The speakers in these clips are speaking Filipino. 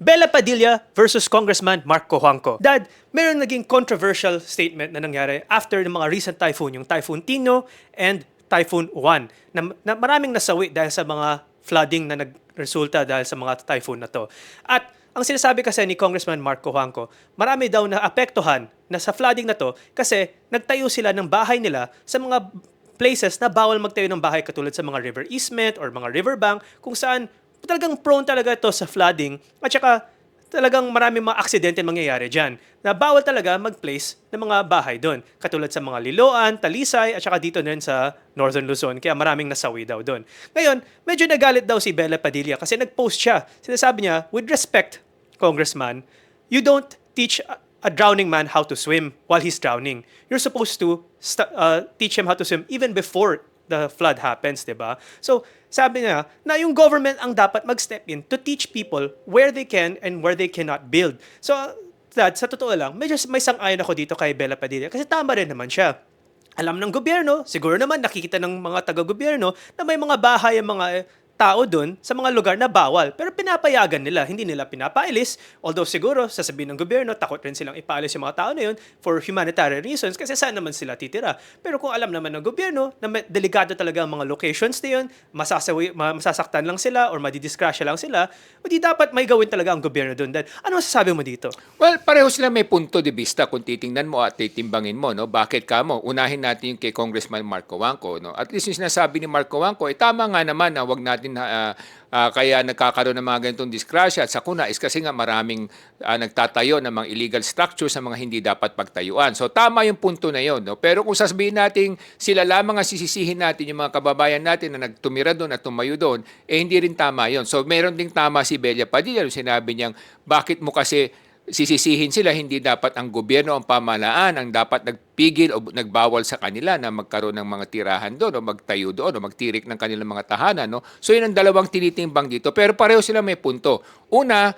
Bella Padilla versus Congressman Mark Cojuangco. Dad, meron naging controversial statement na nangyari after ng mga recent typhoon, yung Typhoon Tino and Typhoon Uwan, na maraming nasawi dahil sa mga flooding na nagresulta dahil sa mga typhoon na to. At ang sinasabi kasi ni Congressman Mark Cojuangco, marami daw na apektuhan na sa flooding na to kasi nagtayo sila ng bahay nila sa mga places na bawal magtayo ng bahay katulad sa mga river easement or mga riverbank kung saan talagang prone talaga ito sa flooding at saka talagang maraming mga aksidente mangyayari dyan na bawal talaga mag-place ng mga bahay doon. Katulad sa mga Liloan, Talisay at saka dito na rin sa Northern Luzon kaya maraming nasawi daw doon. Ngayon, medyo nagalit daw si Bella Padilla kasi nag-post siya. Sinasabi niya, with respect, Congressman, you don't teach a drowning man how to swim while he's drowning. You're supposed to teach him how to swim even before the flood happens, di ba? So, sabi niya na yung government ang dapat mag-step in to teach people where they can and where they cannot build. So, Dad, sa totoo lang, medyo may sang-ayon ako dito kay Bella Padilla kasi tama rin naman siya. Alam ng gobyerno, siguro naman nakikita ng mga taga-gobyerno na may mga bahay ang mga tao doon sa mga lugar na bawal. Pero pinapayagan nila, hindi nila pinapailis. Although siguro, sasabihin ng gobyerno, takot rin silang ipaalis yung mga tao na yun for humanitarian reasons kasi saan naman sila titira. Pero kung alam naman ng gobyerno na delikado talaga ang mga locations na yun, masasaktan lang sila or madidiskrasya lang sila, o di dapat may gawin talaga ang gobyerno doon. Ano masasabi mo dito? Well, pareho sila may punto de vista kung titingnan mo at titimbangin mo, no? Bakit ka mo? Unahin natin yung kay Congressman Mark Cojuangco, no? At least yung sinasabi ni Mark Cojuangco, tama nga naman na wag natin kaya nagkakaroon ng mga ganitong disgrasya at sakuna is kasi nga maraming nagtatayo ng mga illegal structures sa mga hindi dapat pagtayuan. So tama yung punto na yon, no? Pero kung sasabihin natin sila lamang ang sisisihin natin yung mga kababayan natin na nagtumira doon at tumayo doon, hindi rin tama yon. So meron ding tama si Bella Padilla, sinabi niyang bakit mo kasi sisisihin sila, hindi dapat ang gobyerno, ang pamahalaan ang dapat nagpigil o nagbawal sa kanila na magkaroon ng mga tirahan doon o magtayo doon o magtirik ng kanilang mga tahanan. No? So yun ang dalawang tinitimbang dito. Pero pareho sila may punto. Una,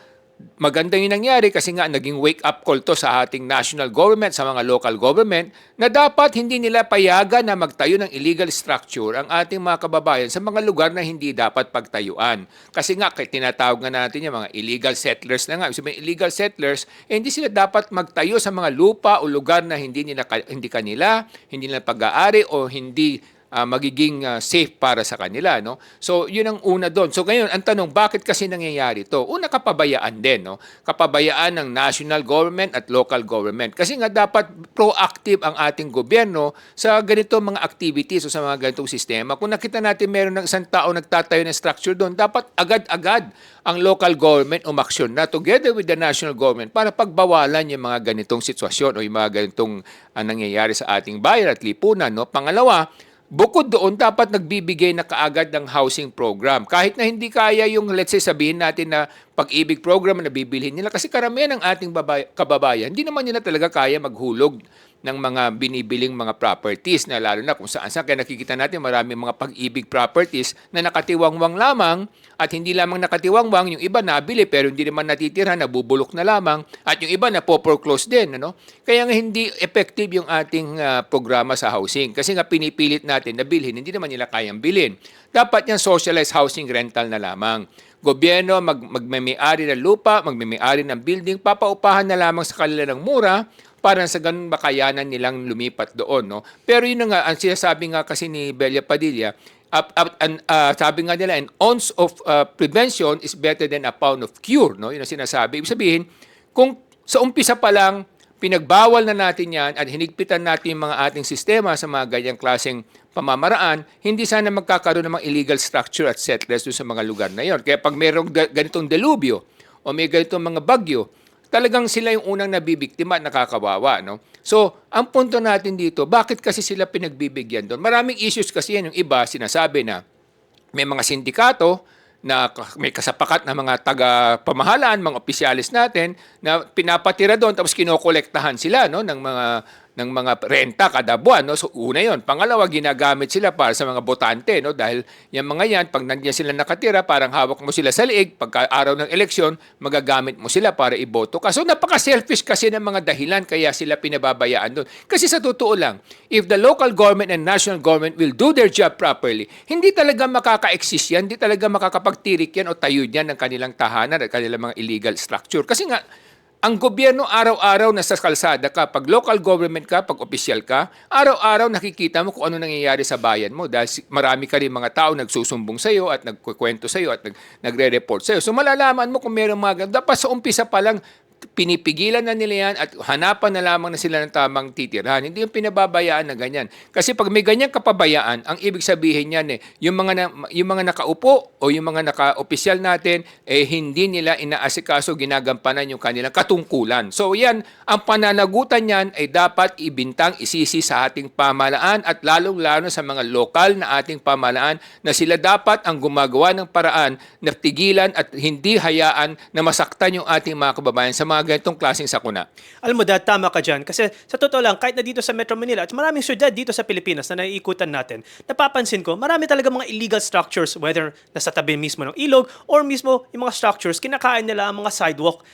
maganda yung nangyari kasi nga naging wake-up call to sa ating national government, sa mga local government, na dapat hindi nila payagan na magtayo ng illegal structure ang ating mga kababayan sa mga lugar na hindi dapat pagtayuan. Kasi nga, tinatawag nga natin yung mga illegal settlers na nga. Sabihin, illegal settlers, hindi sila dapat magtayo sa mga lupa o lugar na hindi kanila, hindi nila pag-aari o hindi magiging safe para sa kanila, no? So, yun ang una doon. So, ngayon, ang tanong, bakit kasi nangyayari to? Una, kapabayaan din, no? Kapabayaan ng national government at local government. Kasi nga, dapat proactive ang ating gobyerno sa ganito mga activities o sa mga ganitong sistema. Kung nakita natin meron ng isang tao nagtatayo ng structure doon, dapat agad-agad ang local government umaksyon na together with the national government para pagbawalan yung mga ganitong sitwasyon o yung mga ganitong nangyayari sa ating bayan at lipunan, no? Pangalawa, bukod doon, dapat nagbibigay na kaagad ng housing program. Kahit na hindi kaya yung, let's say, sabihin natin na pag-ibig program na bibilhin nila. Kasi karamihan ng ating kababayan, hindi naman nila talaga kaya maghulog ng mga binibiling mga properties na lalo na kung saan-saan. Kaya nakikita natin maraming mga pag-ibig properties na nakatiwangwang lamang at hindi lamang nakatiwangwang, yung iba nabili pero hindi naman natitira, nabubulok na lamang at yung iba na po-foreclose din. Ano? Kaya nga hindi effective yung ating programa sa housing kasi nga pinipilit natin na bilhin, hindi naman nila kayang bilhin. Dapat yung socialized housing rental na lamang. Gobyerno magmemay-ari ng lupa, magmemay-ari ng building, papaupahan na lamang sa kanila ng mura para sa ganun makayanan nilang lumipat doon. No? Pero yun nga, ang sinasabi nga kasi ni Bella Padilla, sabi nga nila, an ounce of prevention is better than a pound of cure. No? Yun ang sinasabi. Ibig sabihin, kung sa umpisa pa lang, pinagbawal na natin yan at hinigpitan natin yung mga ating sistema sa mga ganyang klaseng pamamaraan, hindi sana magkakaroon ng mga illegal structure at settlers doon sa mga lugar na yon. Kaya pag mayroong ganitong delubyo o may ganitong mga bagyo, talagang sila yung unang nabibiktima at nakakawawa. No? So, ang punto natin dito, bakit kasi sila pinagbibigyan doon? Maraming issues kasi yan. Yung iba, sinasabi na may mga sindikato na may kasapakat na mga taga-pamahalaan, mga opisyalis natin na pinapatira doon tapos kinokolektahan sila, no, ng ng mga renta kada buwan, no? So una 'yon. Pangalawa, ginagamit sila para sa mga botante, no? Dahil yung mga yan, pag nandiyan sila nakatira, parang hawak mo sila sa liig, pagka araw ng eleksyon, magagamit mo sila para iboto ka. So napaka-selfish kasi ng mga dahilan kaya sila pinababayaan doon. Kasi sa totoo lang, if the local government and national government will do their job properly, hindi talaga makaka-exist yan, hindi talaga makakapagtirik yan o tayo yan ng kanilang tahanan at kanilang mga illegal structure. Kasi nga, ang gobyerno araw-araw nasa kalsada ka, pag local government ka, pag opisyal ka, araw-araw nakikita mo kung ano nangyayari sa bayan mo dahil marami ka rin mga tao nagsusumbong sa iyo at nagkukwento sa iyo at nagre-report sa iyo. So malalaman mo kung mayroong mga dapat sa umpisa pa lang pinipigilan na nila yan at hanapan na lamang na sila ng tamang titirhan. Hindi yung pinababayaan na ganyan. Kasi pag may ganyang kapabayaan, ang ibig sabihin yan yung mga nakaupo o yung mga naka-opisyal natin, hindi nila inaasikaso, ginagampanan yung kanilang katungkulan. So yan, ang pananagutan yan ay dapat ibintang isisi sa ating pamahalaan at lalong-lalo sa mga lokal na ating pamahalaan na sila dapat ang gumagawa ng paraan na tigilan at hindi hayaan na masaktan yung ating mga kababayan sa mga ganitong klaseng sakuna. Alam mo, Dad, tama ka dyan. Kasi sa totoo lang, kahit na dito sa Metro Manila at maraming syudad dito sa Pilipinas na naiikutan natin, napapansin ko, marami talaga mga illegal structures, whether nasa tabi mismo ng ilog or mismo yung mga structures, kinakain nila ang mga sidewalk.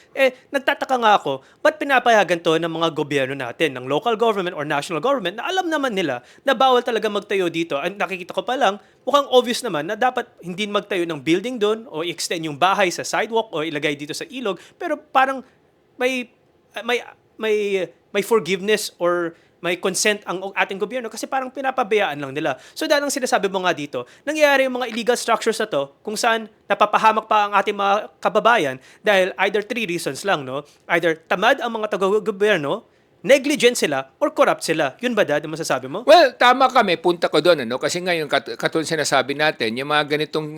Nagtataka nga ako, ba't pinapayagan to ng mga gobyerno natin, ng local government or national government, na alam naman nila na bawal talaga magtayo dito. At nakikita ko pa lang, mukhang obvious naman na dapat hindi magtayo ng building doon o i-extend yung bahay sa sidewalk o ilagay dito sa ilog. Pero parang may forgiveness or may consent ang ating gobyerno kasi parang pinapabayaan lang nila. So dahil ang sinasabi mo nga dito, nangyayari yung mga illegal structures na to kung saan napapahamak pa ang ating mga kababayan dahil either three reasons lang, no? Either tamad ang mga taga-gobyerno, negligent sila, or corrupt sila. Yun ba, Dad, ang masasabi mo? Well, tama kami. Punta ko doon. Kasi ngayon, katulad sinasabi natin, yung mga ganitong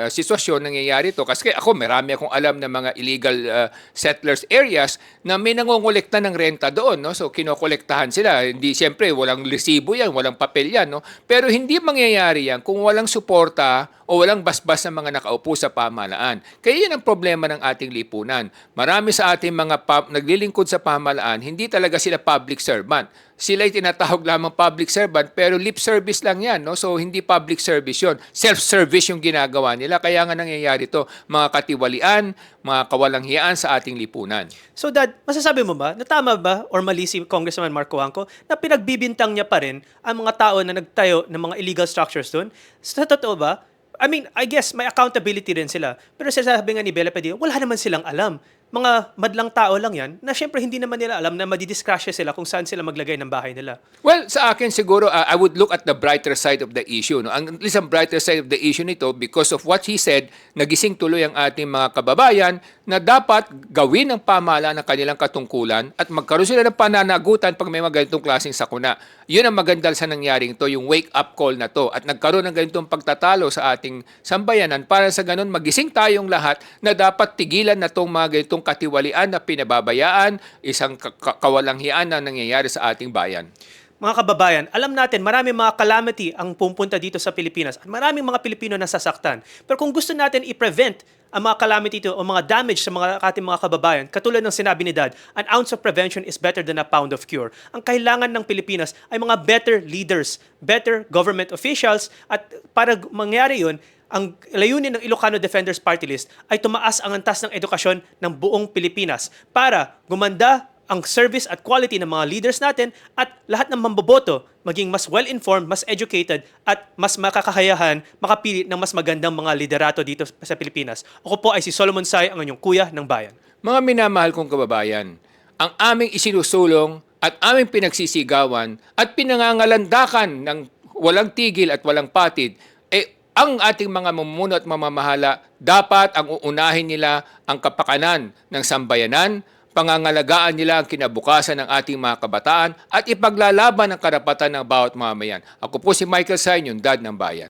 sitwasyon nangyayari to. Kasi ako, marami akong alam na mga illegal settlers areas na may nangongolekta ng renta doon. No? So, kinokolektahan sila. Hindi, siyempre, walang resibo yan, walang papel yan. No? Pero hindi mangyayari yan kung walang suporta o walang basbas ng mga nakaupo sa pamahalaan. Kaya yan ang problema ng ating lipunan. Marami sa ating mga naglilingkod sa pamahalaan, hindi talaga sila public servant. Sila'y tinatawag lamang public servant pero lip service lang yan. No? So hindi public service yon, self-service yung ginagawa nila. Kaya nga nangyayari to, mga katiwalian, mga kawalanghiyaan sa ating lipunan. So Dad, masasabi mo ba na tama ba or mali si Congressman Marco Juanco na pinagbibintang niya pa rin ang mga tao na nagtayo ng mga illegal structures doon? Sa totoo ba? I mean, I guess may accountability rin sila. Pero sasabi nga ni Bella Padilla, wala naman silang alam. Mga madlang tao lang yan na syempre hindi naman nila alam na madidiskrasya sila kung saan sila maglagay ng bahay nila. Well, sa akin siguro, I would look at the brighter side of the issue. No? At least ang brighter side of the issue nito, because of what he said, nagising tuloy ang ating mga kababayan na dapat gawin ng pamahalaan ng kanilang katungkulan at magkaroon sila ng pananagutan pag may mga ganitong klaseng sakuna. Yun ang maganda sa nangyaring to, yung wake-up call na to. At nagkaroon ng ganitong pagtatalo sa ating sambayanan para sa ganun magising tayong lahat na dapat tigilan na itong mga ganitong katiwalian na pinababayaan, isang kawalanghian na nangyayari sa ating bayan. Mga kababayan, alam natin maraming mga calamity ang pupunta dito sa Pilipinas at maraming mga Pilipino nasasaktan. Pero kung gusto natin i-prevent ang mga calamity ito o mga damage sa mga ating mga kababayan, katulad ng sinabi ni Dad, an ounce of prevention is better than a pound of cure. Ang kailangan ng Pilipinas ay mga better leaders, better government officials at para mangyari yun, ang layunin ng Ilocano Defenders Party List ay tumaas ang antas ng edukasyon ng buong Pilipinas para gumanda ang service at quality ng mga leaders natin at lahat ng mamboboto maging mas well-informed, mas educated at mas makakahayahan makapili ng mas magandang mga liderato dito sa Pilipinas. Ako po ay si Solomon Sai, ang inyong kuya ng bayan. Mga minamahal kong kababayan, ang aming isinusulong at aming pinagsisigawan at pinangangalandakan ng walang tigil at walang patid ang ating mga mamumuno at mamamahala, dapat ang uunahin nila ang kapakanan ng sambayanan, pangangalagaan nila ang kinabukasan ng ating mga kabataan at ipaglalaban ang karapatan ng bawat mamayan. Ako po si Michael Sain, yung dad ng bayan.